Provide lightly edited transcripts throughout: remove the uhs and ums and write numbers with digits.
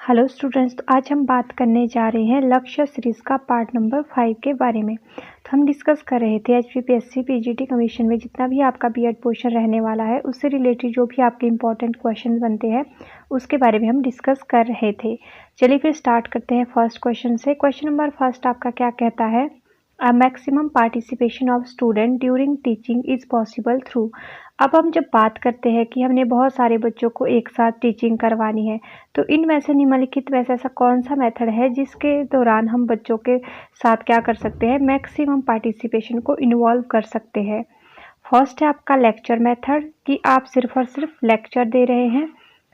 Hello students, तो आज हम बात करने जा रहे हैं लक्ष्य सीरीज़ का पार्ट नंबर 5 के बारे में। तो हम डिस्कस कर रहे थे एचपीपीएससी पीजीटी कमीशन में जितना भी आपका बीएड पोर्शन रहने वाला है उससे रिलेटेड जो भी आपके इंपॉर्टेंट क्वेश्चन बनते हैं उसके बारे में हम डिस्कस कर रहे थे। चलिए फिर स्टार्ट करते हैं फर्स्ट क्वेश्चन से। क्वेश्चन नंबर फर्स्ट आपका क्या कहता है? A maximum participation of student during teaching is possible through. अब हम जब बात करते हैं कि हमने बहुत सारे बच्चों को एक साथ टीचिंग करवानी है, तो इनमें से निम्नलिखित में से ऐसा कौन सा मेथड है जिसके दौरान हम बच्चों के साथ क्या कर सकते हैं, मैक्सिमम पार्टिसिपेशन को इन्वॉल्व कर सकते हैं। फर्स्ट है आपका लेक्चर मेथड कि आप सिर्फ और सिर्फ लेक्चर दे रहे हैं।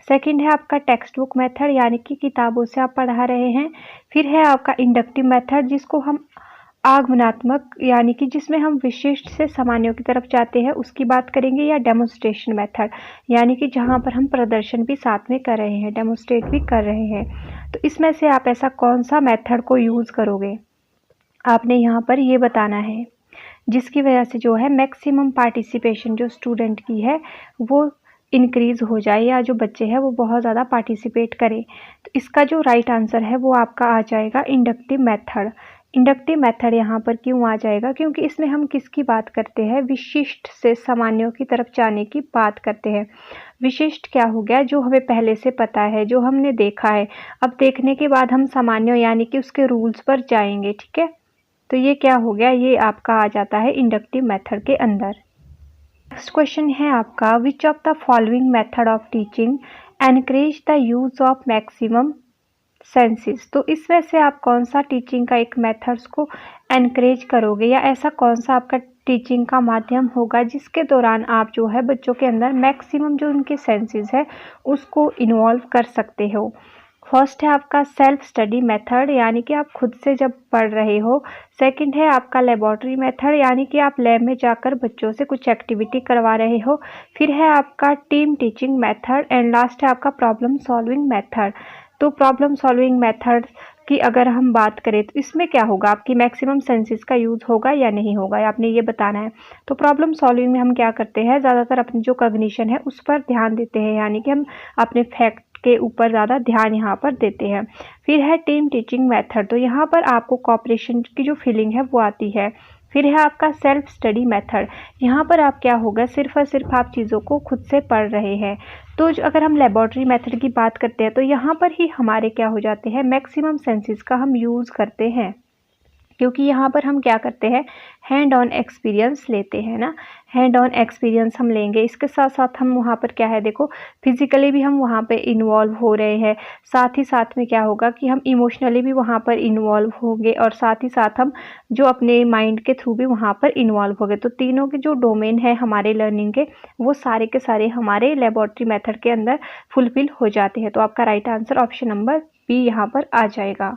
सेकंड है आपका टेक्स्ट बुक मेथड यानी कि किताबों से आप पढ़ा रहे हैं। फिर है आपका इंडक्टिव मेथड जिसको हम आगमनात्मक यानी कि जिसमें हम विशिष्ट से सामान्यों की तरफ जाते हैं उसकी बात करेंगे, या डेमोन्स्ट्रेशन मेथड यानी कि जहां पर हम प्रदर्शन भी साथ में कर रहे हैं, डेमोन्स्ट्रेट भी कर रहे हैं। तो इसमें से आप ऐसा कौन सा मेथड को यूज़ करोगे, आपने यहाँ पर ये बताना है, जिसकी वजह से जो है मैक्सिमम पार्टिसिपेशन जो स्टूडेंट की है वो इंक्रीज़ हो जाए, या जो बच्चे हैं वो बहुत ज़्यादा पार्टिसिपेट करें। तो इसका जो राइट आंसर है वो आपका आ जाएगा इंडक्टिव मेथड। इंडक्टिव मेथड यहाँ पर क्यों आ जाएगा? क्योंकि इसमें हम किसकी बात करते हैं, विशिष्ट से सामान्यों की तरफ जाने की बात करते हैं। विशिष्ट क्या हो गया? जो हमें पहले से पता है, जो हमने देखा है। अब देखने के बाद हम सामान्यों यानी कि उसके रूल्स पर जाएंगे, ठीक है। तो ये क्या हो गया, ये आपका आ जाता है इंडक्टिव मेथड के अंदर। नेक्स्ट क्वेश्चन है आपका, which of the following method of teaching encourage the use of maximum senses. तो इसमें से आप कौन सा टीचिंग का एक मेथड्स को एनकरेज करोगे, या ऐसा कौन सा आपका टीचिंग का माध्यम होगा जिसके दौरान आप जो है बच्चों के अंदर मैक्सिमम जो उनके सेंसेस है उसको इन्वॉल्व कर सकते हो। फर्स्ट है आपका सेल्फ स्टडी मेथड यानी कि आप खुद से जब पढ़ रहे हो। सेकंड है आपका लेबोरेटरी मेथड यानी कि आप लैब में जाकर बच्चों से कुछ एक्टिविटी करवा रहे हो। फिर है आपका team teaching method and last है आपका प्रॉब्लम सॉल्विंग मेथड। तो प्रॉब्लम सॉल्विंग मेथड की अगर हम बात करें तो इसमें क्या होगा, आपकी मैक्सिमम सेंसेस का यूज़ होगा या नहीं होगा, आपने ये बताना है। तो प्रॉब्लम सॉल्विंग में हम क्या करते हैं, ज़्यादातर अपनी जो कॉग्निशन है उस पर ध्यान देते हैं, यानी कि हम अपने फैक्ट के ऊपर ज़्यादा ध्यान यहाँ पर देते हैं। फिर है टीम टीचिंग मेथड, तो यहाँ पर आपको कॉपरेशन की जो फीलिंग है वो आती है। फिर है आपका सेल्फ स्टडी मेथड, यहाँ पर आप क्या होगा, सिर्फ और सिर्फ आप चीज़ों को खुद से पढ़ रहे हैं। तो अगर हम लेबोरेटरी मेथड की बात करते हैं तो यहाँ पर ही हमारे क्या हो जाते हैं, मैक्सिमम सेंसेस का हम यूज़ करते हैं, क्योंकि यहाँ पर हम क्या करते हैं, हैंड ऑन एक्सपीरियंस लेते हैं ना, हैंड ऑन एक्सपीरियंस हम लेंगे। इसके साथ साथ हम वहाँ पर क्या है, देखो फिजिकली भी हम वहाँ पे इन्वॉल्व हो रहे हैं, साथ ही साथ में क्या होगा कि हम इमोशनली भी वहाँ पर इन्वॉल्व होंगे, और साथ ही साथ हम जो अपने माइंड के थ्रू भी वहाँ पर इन्वॉल्व हो गए। तो तीनों के जो डोमेन है हमारे लर्निंग के वो सारे के सारे हमारे लेबोरेटरी मेथड के अंदर फुलफिल हो जाते हैं। तो आपका right answer option number B यहाँ पर आ जाएगा।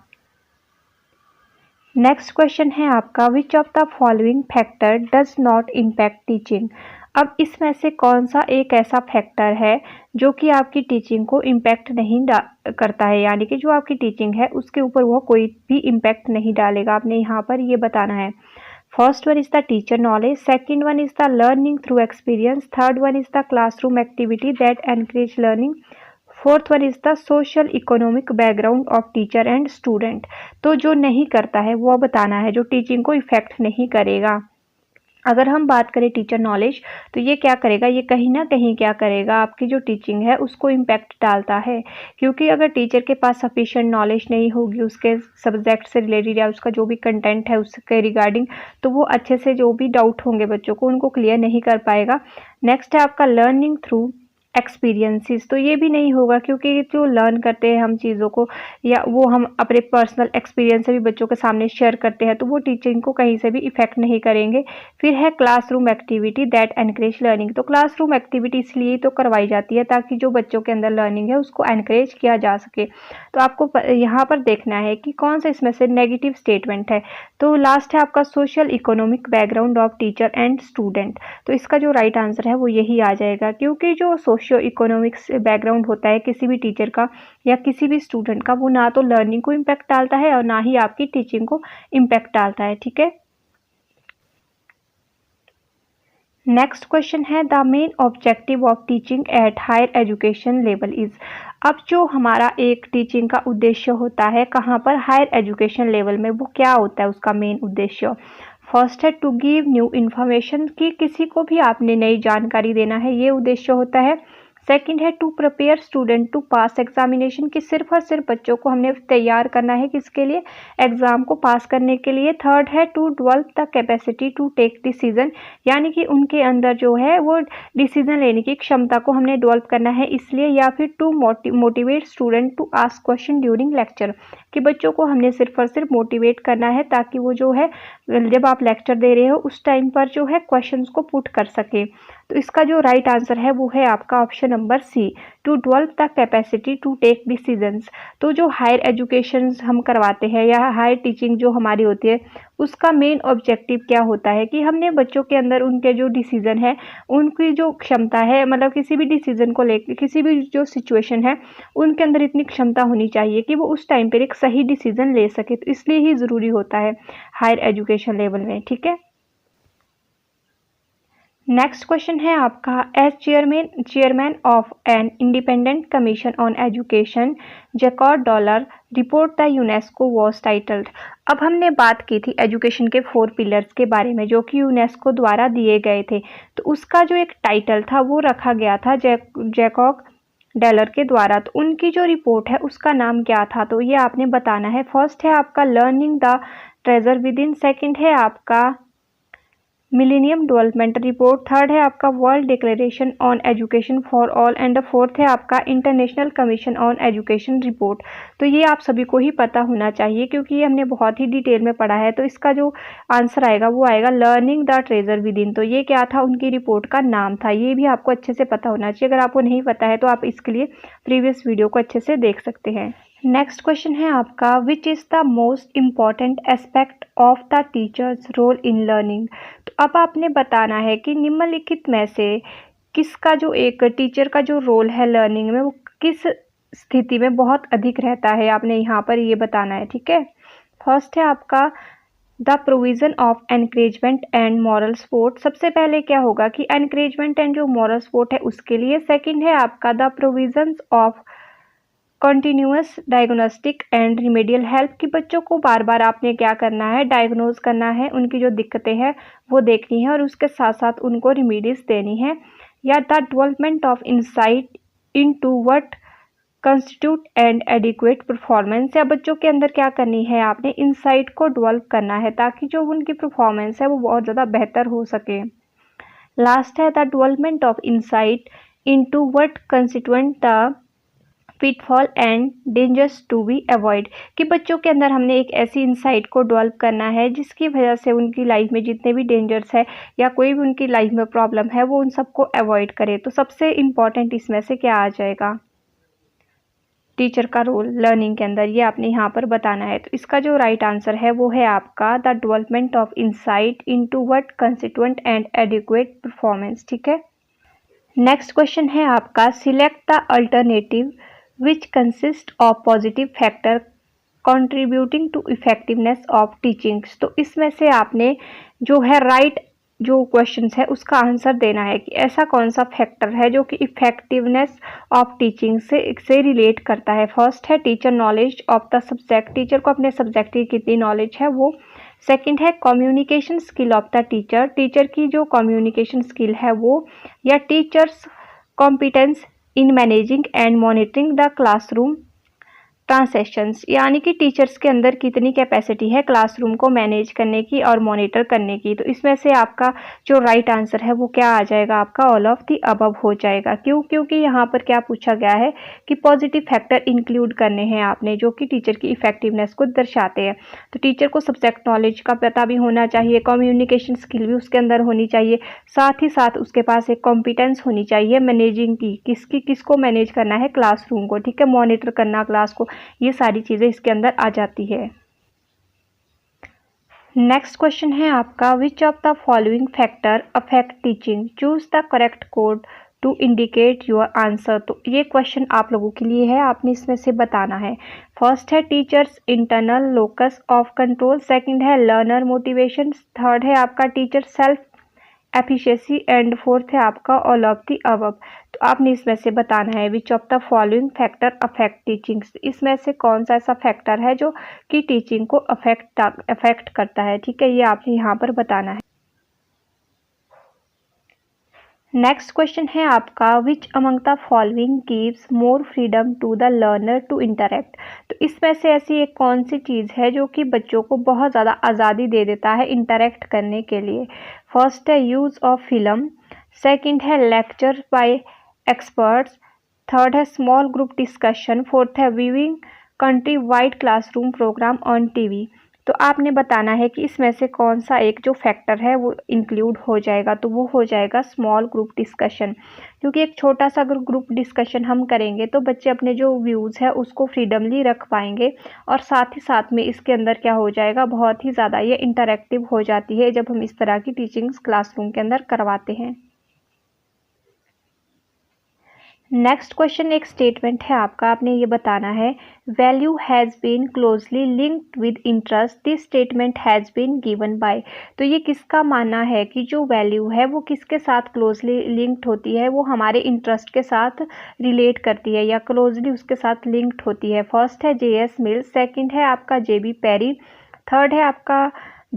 नेक्स्ट क्वेश्चन है आपका, which of the following factor does not impact teaching. अब इसमें से कौन सा एक ऐसा फैक्टर है जो कि आपकी टीचिंग को इम्पैक्ट नहीं करता है, यानी कि जो आपकी टीचिंग है उसके ऊपर वो कोई भी इम्पैक्ट नहीं डालेगा, आपने यहाँ पर ये बताना है। First one is the teacher knowledge, second one is the learning through experience, third one is the classroom activity that encourage learning, fourth one is the social economic background of teacher and student. तो जो नहीं करता है वो बताना है, जो teaching को इफेक्ट नहीं करेगा। अगर हम बात करें टीचर नॉलेज, तो ये क्या करेगा, ये कहीं ना कहीं क्या करेगा, आपकी जो टीचिंग है उसको इम्पैक्ट डालता है, क्योंकि अगर टीचर के पास सफिशिएंट नॉलेज नहीं होगी उसके सब्जेक्ट से रिलेटेड या उसका जो भी कंटेंट है उसके रिगार्डिंग, तो वो अच्छे से जो भी डाउट होंगे बच्चों को उनको क्लियर नहीं कर पाएगा। नेक्स्ट है आपका लर्निंग थ्रू एक्सपीरियंसेस, तो ये भी नहीं होगा, क्योंकि जो लर्न करते हैं हम चीज़ों को या वो हम अपने पर्सनल एक्सपीरियंस से भी बच्चों के सामने शेयर करते हैं, तो वो टीचिंग को कहीं से भी इफेक्ट नहीं करेंगे। फिर है classroom activity that encourage learning, तो क्लासरूम एक्टिविटी इसलिए तो करवाई जाती है ताकि जो बच्चों के अंदर लर्निंग है उसको एनकरेज किया जा सके। तो आपको यहाँ पर देखना है कि कौन सा इसमें से नेगेटिव स्टेटमेंट है। तो लास्ट है आपका social economic background of teacher and student, तो इसका जो राइट आंसर है वो यही आ जाएगा, क्योंकि जो सोशियो इकोनॉमिक्स बैकग्राउंड होता है किसी भी टीचर का या किसी भी स्टूडेंट का, वो ना तो लर्निंग को इम्पैक्ट डालता है और ना ही आपकी टीचिंग को इम्पैक्ट डालता है, ठीक है। नेक्स्ट क्वेश्चन है, the main objective of teaching at higher education level is. अब जो हमारा एक टीचिंग का उद्देश्य होता है कहाँ पर, हायर एजुकेशन लेवल में, वो क्या होता है उसका मेन उद्देश्य। फर्स्ट है टू गिव न्यू इन्फॉर्मेशन, कि किसी को भी आपने नई जानकारी देना है, ये उद्देश्य होता है। सेकंड है to prepare student to pass examination, कि सिर्फ और सिर्फ बच्चों को हमने तैयार करना है किसके लिए, एग्जाम को पास करने के लिए। थर्ड है to develop the capacity to take decision, यानी कि उनके अंदर जो है वो डिसीजन लेने की क्षमता को हमने डेवलप करना है इसलिए। या फिर to motivate student to ask question during lecture, कि बच्चों को हमने सिर्फ और सिर्फ मोटिवेट करना है ताकि वो जो है जब आप लेक्चर दे रहे हो उस टाइम पर जो है क्वेश्चंस को पुट कर सके। तो इसका जो राइट आंसर है वो है आपका option number C, to develop the capacity to take decisions. तो जो हायर एजुकेशन हम करवाते हैं या हायर टीचिंग जो हमारी होती है उसका मेन ऑब्जेक्टिव क्या होता है कि हमने बच्चों के अंदर उनके जो डिसीजन है, उनकी जो क्षमता है, मतलब किसी भी डिसीजन को लेकर, किसी भी जो सिचुएशन है उनके अंदर इतनी क्षमता होनी चाहिए कि वो उस टाइम पर एक सही डिसीजन ले सके। तो इसलिए ही ज़रूरी होता है हायर एजुकेशन लेवल में, ठीक है। नेक्स्ट क्वेश्चन है आपका, as chairman of an independent commission on education Jacob Dollar report the UNESCO was titled. अब हमने बात की थी एजुकेशन के 4 पिलर्स के बारे में जो कि यूनेस्को द्वारा दिए गए थे, तो उसका जो एक टाइटल था वो रखा गया था जैकॉब डॉलर के द्वारा। तो उनकी जो रिपोर्ट है उसका नाम क्या था, तो ये आपने बताना है। फर्स्ट है आपका learning the treasure with in, second है आपका मिलेनियम डेवलपमेंट रिपोर्ट, थर्ड है आपका world declaration on education for all and fourth है आपका international commission on education report. तो ये आप सभी को ही पता होना चाहिए क्योंकि ये हमने बहुत ही डिटेल में पढ़ा है। तो इसका जो आंसर आएगा वो आएगा learning the treasure with in. तो ये क्या था, उनकी रिपोर्ट का नाम था। ये भी आपको अच्छे से पता होना चाहिए। अगर आपको नहीं पता है तो आप इसके लिए प्रीवियस वीडियो को अच्छे से देख सकते हैं। नेक्स्ट क्वेश्चन है आपका, which is the most important aspect of the teacher's role in learning. तो अब आपने बताना है कि निम्नलिखित में से किसका जो एक टीचर का जो रोल है लर्निंग में वो किस स्थिति में बहुत अधिक रहता है, आपने यहाँ पर ये बताना है, ठीक है। फर्स्ट है आपका the provision of encouragement and moral support. सबसे पहले क्या होगा कि एनकरेजमेंट एंड जो मॉरल सपोर्ट है उसके लिए। सेकेंड है आपका the provisions of continuous diagnostic and remedial help, कि बच्चों को बार बार आपने क्या करना है, डायग्नोज करना है, उनकी जो दिक्कतें हैं वो देखनी है और उसके साथ साथ उनको रिमेडीज देनी है। या the development of insight into what constitute and adequate performance, या बच्चों के अंदर क्या करनी है, आपने इंसाइट को डेवलप करना है ताकि जो उनकी परफॉर्मेंस है वो बहुत ज़्यादा बेहतर हो सके। लास्ट है the development of insight into what constituent the pitfall and dangers to be avoid, कि बच्चों के अंदर हमने एक ऐसी इंसाइट को डेवलप करना है जिसकी वजह से उनकी लाइफ में जितने भी डेंजर्स है या कोई भी उनकी लाइफ में प्रॉब्लम है वो उन सबको अवॉइड करे। तो सबसे इम्पॉर्टेंट इसमें से क्या आ जाएगा, टीचर का रोल लर्निंग के अंदर, ये आपने यहाँ पर बताना है। तो इसका जो राइट आंसर है वो है आपका the development of insight into what constituent and adequate performance, ठीक है। नेक्स्ट क्वेश्चन है आपका, select the alternative which consist of positive factor contributing to effectiveness of teachings। तो इसमें से आपने जो है राइट जो क्वेश्चंस है उसका आंसर देना है कि ऐसा कौन सा फैक्टर है जो कि इफेक्टिवनेस ऑफ टीचिंग से रिलेट करता है। फर्स्ट है teacher knowledge of the subject, teacher को अपने सब्जेक्ट की कितनी नॉलेज है वो। सेकंड है communication skill of the teacher, teacher की जो कम्युनिकेशन स्किल है वो। या teachers competence in managing and monitoring the classroom transactions, यानी कि टीचर्स के अंदर कितनी कैपेसिटी है क्लासरूम को मैनेज करने की और मॉनिटर करने की। तो इसमें से आपका जो राइट आंसर है वो क्या आ जाएगा, आपका ऑल ऑफ द अबव हो जाएगा। क्यों, क्योंकि यहाँ पर क्या पूछा गया है कि पॉजिटिव फैक्टर इंक्लूड करने हैं आपने जो कि टीचर की इफेक्टिवनेस को दर्शाते हैं। तो टीचर को सब्जेक्ट नॉलेज का पता भी होना चाहिए, कम्युनिकेशन स्किल भी उसके अंदर होनी चाहिए, साथ ही साथ उसके पास एक कॉम्पिटेंस होनी चाहिए मैनेजिंग की, किसको मैनेज करना है, क्लासरूम को, ठीक है, मॉनिटर करना क्लास को, ये सारी चीज़ें इसके अंदर आ जाती है। नेक्स्ट क्वेश्चन है आपका, which of the following factor affect teaching, choose the correct code to indicate your answer. तो ये क्वेश्चन आप लोगों के लिए है, आपने इसमें से बताना है। फर्स्ट है teachers internal locus of control, second है लर्नर मोटिवेशन, थर्ड है आपका teacher self efficiency and fourth है आपका ऑल ऑफ द अबव। तो आपने इसमें से बताना है विच of the following factor affect teaching. इसमें से कौन सा ऐसा फैक्टर है जो कि टीचिंग को अफेक्ट करता है, ठीक है, ये आपने यहाँ पर बताना है। नेक्स्ट क्वेश्चन है आपका which among the following gives more freedom to the learner to interact. तो इसमें से ऐसी एक कौन सी चीज़ है जो कि बच्चों को बहुत ज़्यादा आज़ादी दे देता है इंटरेक्ट करने के लिए। फर्स्ट है यूज़ ऑफ फिल्म, सेकंड है लेक्चर बाय एक्सपर्ट्स, थर्ड है स्मॉल ग्रुप डिस्कशन, फोर्थ है viewing country wide classroom programme on TV. तो आपने बताना है कि इसमें से कौन सा एक जो फैक्टर है वो इंक्लूड हो जाएगा। तो वो हो जाएगा स्मॉल ग्रुप डिस्कशन, क्योंकि एक छोटा सा अगर ग्रुप डिस्कशन हम करेंगे तो बच्चे अपने जो व्यूज़ है उसको फ्रीडमली रख पाएंगे, और साथ ही साथ में इसके अंदर क्या हो जाएगा, बहुत ही ज़्यादा ये इंटरेक्टिव हो जाती है जब हम इस तरह की टीचिंग्स क्लासरूम के अंदर करवाते हैं। नेक्स्ट क्वेश्चन एक स्टेटमेंट है आपका, आपने ये बताना है value has been closely linked with interest, this statement has been given by. तो ये किसका मानना है कि जो वैल्यू है वो किसके साथ क्लोजली लिंक्ड होती है, वो हमारे इंटरेस्ट के साथ रिलेट करती है या क्लोजली उसके साथ लिंक्ड होती है। फर्स्ट है JS मिल्स, सेकेंड है आपका JB पेरी, थर्ड है आपका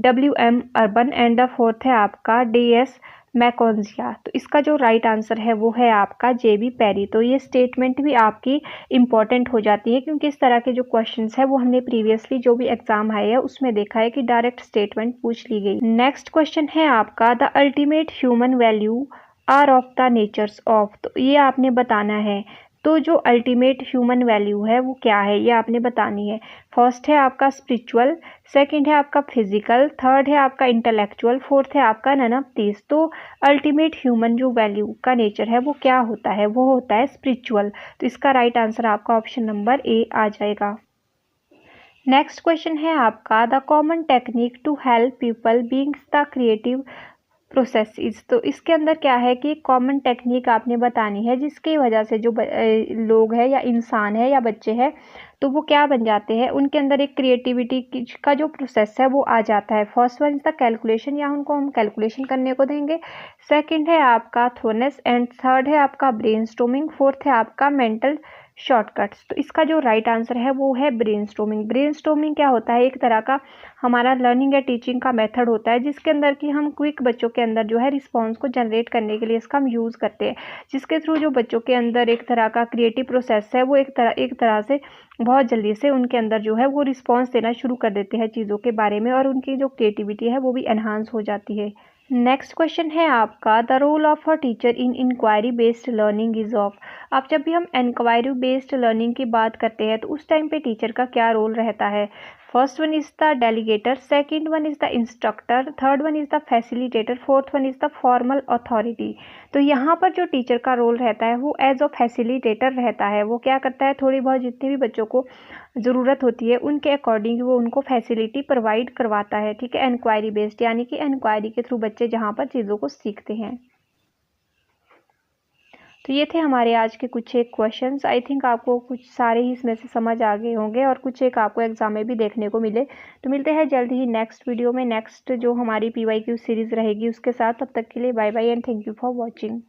WM urban and the fourth है आपका DS मैकोन्जिया। तो इसका जो राइट आंसर है वो है आपका JB पेरी। तो ये स्टेटमेंट भी आपकी इम्पॉर्टेंट हो जाती है, क्योंकि इस तरह के जो क्वेश्चंस है वो हमने प्रीवियसली जो भी एग्जाम आए हैं उसमें देखा है कि डायरेक्ट स्टेटमेंट पूछ ली गई। नेक्स्ट क्वेश्चन है आपका the ultimate human value are of the natures of. तो ये आपने बताना है, तो जो अल्टीमेट ह्यूमन वैल्यू है वो क्या है ये आपने बतानी है। फर्स्ट है आपका स्पिरिचुअल, सेकंड है आपका फिजिकल, थर्ड है आपका इंटेलेक्चुअल, फोर्थ है आपका नन ऑफ दिस। तो अल्टीमेट ह्यूमन जो वैल्यू का नेचर है वो क्या होता है, वो होता है स्पिरिचुअल। तो इसका राइट आंसर आपका ऑप्शन नंबर A आ जाएगा। नेक्स्ट क्वेश्चन है आपका the common technique to help people beings the creative processes. तो इसके अंदर क्या है कि कॉमन टेक्निक आपने बतानी है जिसकी वजह से जो लोग हैं या इंसान है या बच्चे हैं तो वो क्या बन जाते हैं, उनके अंदर एक क्रिएटिविटी का जो प्रोसेस है वो आ जाता है। First one is the calculation, या उनको हम कैलकुलेशन करने को देंगे, सेकंड है आपका थोनेस एंड थर्ड है आपका ब्रेनस्टॉर्मिंग, फोर्थ है आपका मेंटल शॉर्टकट्स। तो इसका जो राइट आंसर है वो है ब्रेनस्टॉर्मिंग। ब्रेनस्टॉर्मिंग क्या होता है, एक तरह का हमारा लर्निंग या टीचिंग का मेथड होता है जिसके अंदर कि हम क्विक बच्चों के अंदर जो है रिस्पांस को जनरेट करने के लिए इसका हम यूज़ करते हैं, जिसके थ्रू जो बच्चों के अंदर एक तरह का क्रिएटिव प्रोसेस है वो एक तरह से बहुत जल्दी से उनके अंदर जो है वो रिस्पांस देना शुरू कर देते हैं चीज़ों के बारे में, और उनकी जो क्रिएटिविटी है वो भी एनहांस हो जाती है। नेक्स्ट क्वेश्चन है आपका the role of a teacher in inquiry based learning is of. अब जब भी हम इंक्वायरी बेस्ड लर्निंग की बात करते हैं तो उस टाइम पे टीचर का क्या रोल रहता है। First one is the delegator, second one is the instructor, third one is the facilitator, fourth one is the formal authority. तो यहाँ पर जो टीचर का रोल रहता है वो एज अ फैसिलिटेटर रहता है। वो क्या करता है, थोड़ी बहुत जितनी भी बच्चों को ज़रूरत होती है उनके अकॉर्डिंग वो उनको फैसिलिटी प्रोवाइड करवाता है, ठीक है, इंक्वायरी बेस्ड, यानी कि इंक्वायरी के थ्रू बच्चे जहाँ पर चीज़ों को सीखते हैं। तो ये थे हमारे आज के कुछ एक क्वेश्चंस। आई थिंक आपको कुछ सारे ही इसमें से समझ आ गए होंगे और कुछ एक आपको एग्जाम में भी देखने को मिले। तो मिलते हैं जल्द ही नेक्स्ट वीडियो में, नेक्स्ट जो हमारी PYQ सीरीज़ रहेगी उसके साथ। तब तक के लिए bye bye and thank you for watching.